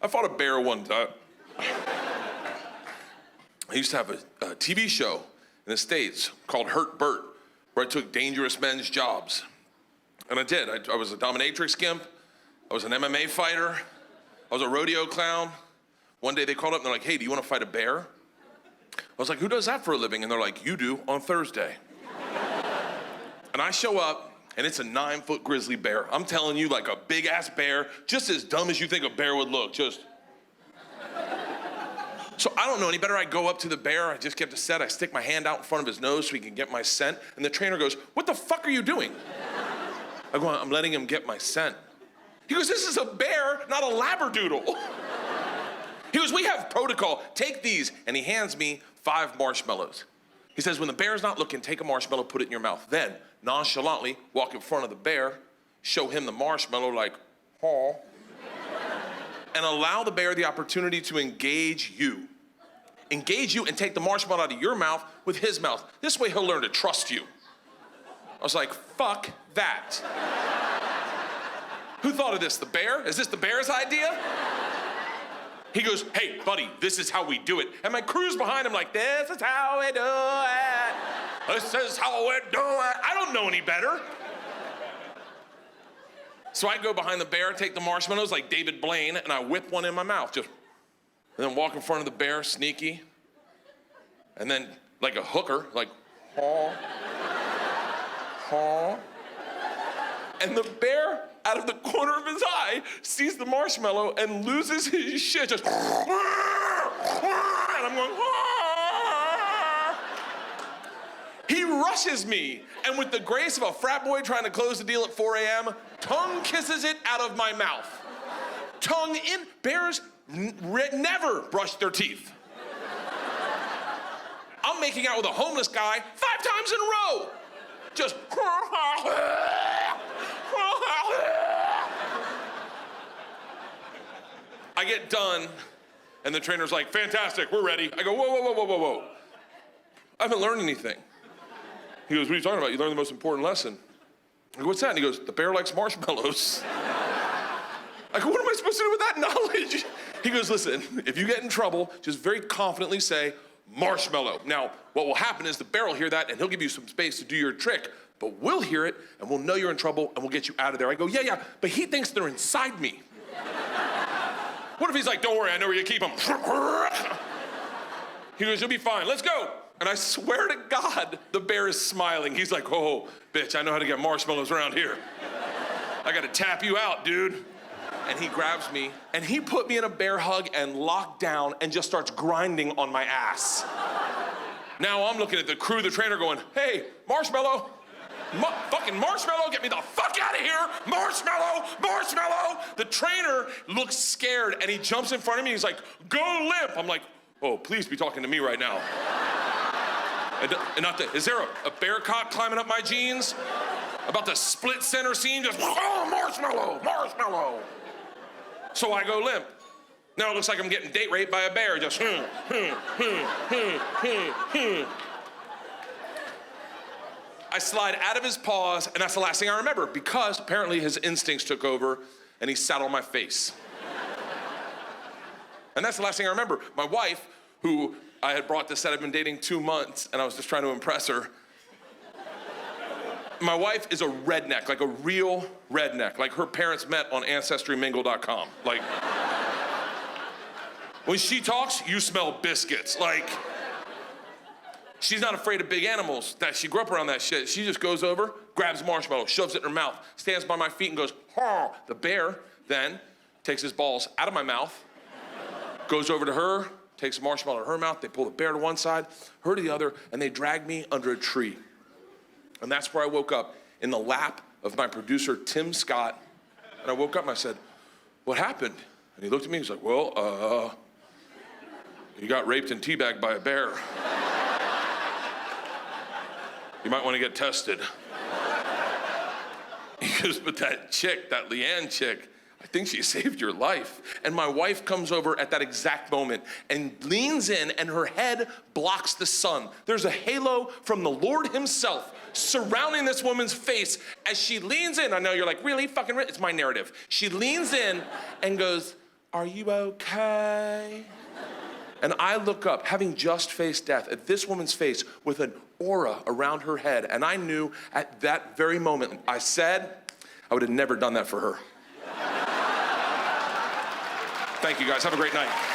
I fought a bear one time. I used to have a TV show in the States called Hurt Bert, where I took dangerous men's jobs. And I did. I was a dominatrix gimp. I was an MMA fighter. I was a rodeo clown. One day they called up and they're like, hey, do you want to fight a bear? I was like, who does that for a living? And they're like, you do on Thursday. And I show up, and it's a 9-foot grizzly bear. I'm telling you, like a big ass bear, just as dumb as you think a bear would look, just. So I don't know any better. I go up to the bear. I just kept a set. I stick my hand out in front of his nose so he can get my scent. And the trainer goes, what the fuck are you doing? I go, I'm letting him get my scent. He goes, this is a bear, not a labradoodle. He goes, we have protocol. Take these. And he hands me 5 marshmallows. He says, when the bear's not looking, take a marshmallow, put it in your mouth. Then, nonchalantly, walk in front of the bear, show him the marshmallow like, oh, and allow the bear the opportunity to engage you. Engage you and take the marshmallow out of your mouth with his mouth. This way he'll learn to trust you. I was like, fuck that. Who thought of this, the bear? Is this the bear's idea? He goes, hey, buddy, this is how we do it. And my crew's behind him like, this is how we do it. This is how we do it. I don't know any better. So I go behind the bear, take the marshmallows like David Blaine, and I whip one in my mouth, just, and then walk in front of the bear, sneaky. And then like a hooker, like, haw, haw. And the bear, out of the corner of his eye, sees the marshmallow and loses his shit, just, and I'm going, ah. He rushes me, and with the grace of a frat boy trying to close the deal at 4 a.m., tongue kisses it out of my mouth. Tongue in. Bears never brush their teeth. I'm making out with a homeless guy 5 times in a row. Just, I get done, and the trainer's like, fantastic, we're ready. I go, whoa, whoa, whoa, whoa, whoa, whoa. I haven't learned anything. He goes, what are you talking about? You learned the most important lesson. I go, what's that? And he goes, the bear likes marshmallows. I go, what am I supposed to do with that knowledge? He goes, listen, if you get in trouble, just very confidently say, marshmallow. Now, what will happen is the bear will hear that, and he'll give you some space to do your trick, but we'll hear it, and we'll know you're in trouble, and we'll get you out of there. I go, yeah, but he thinks they're inside me. What if he's like, don't worry, I know where you keep them. He goes, you'll be fine, let's go. And I swear to God, the bear is smiling. He's like, oh, bitch, I know how to get marshmallows around here. I gotta tap you out, dude. And he grabs me, and he put me in a bear hug and locked down and just starts grinding on my ass. Now I'm looking at the crew, the trainer going, hey, marshmallow. Fucking marshmallow, get me the fuck out of here! Marshmallow, marshmallow! The trainer looks scared and he jumps in front of me. He's like, go limp! I'm like, oh, please be talking to me right now. Is there a bear cock climbing up my jeans? About the split center seam, just, oh, marshmallow, marshmallow! So I go limp. Now it looks like I'm getting date raped by a bear, just, I slide out of his paws, and that's the last thing I remember, because apparently his instincts took over, and he sat on my face. And that's the last thing I remember. My wife, who I had brought to set, I'd been dating 2 months, and I was just trying to impress her. My wife is a redneck, like a real redneck. Like her parents met on AncestryMingle.com. Like, when she talks, you smell biscuits. Like, she's not afraid of big animals. That she grew up around that shit. She just goes over, grabs a marshmallow, shoves it in her mouth, stands by my feet and goes, "Huh." The bear then takes his balls out of my mouth, goes over to her, takes a marshmallow in her mouth. They pull the bear to one side, her to the other, and they drag me under a tree. And that's where I woke up, in the lap of my producer, Tim Scott. And I woke up and I said, what happened? And he looked at me, he's like, well, you got raped and teabagged by a bear. You might want to get tested. He goes, but that chick, that Leanne chick, I think she saved your life. And my wife comes over at that exact moment and leans in, and her head blocks the sun. There's a halo from the Lord himself surrounding this woman's face as she leans in. I know you're like, really fucking, it's my narrative. She leans in and goes, "Are you okay?" And I look up, having just faced death, at this woman's face with an aura around her head, and I knew at that very moment, I said, I would have never done that for her. Thank you guys, have a great night.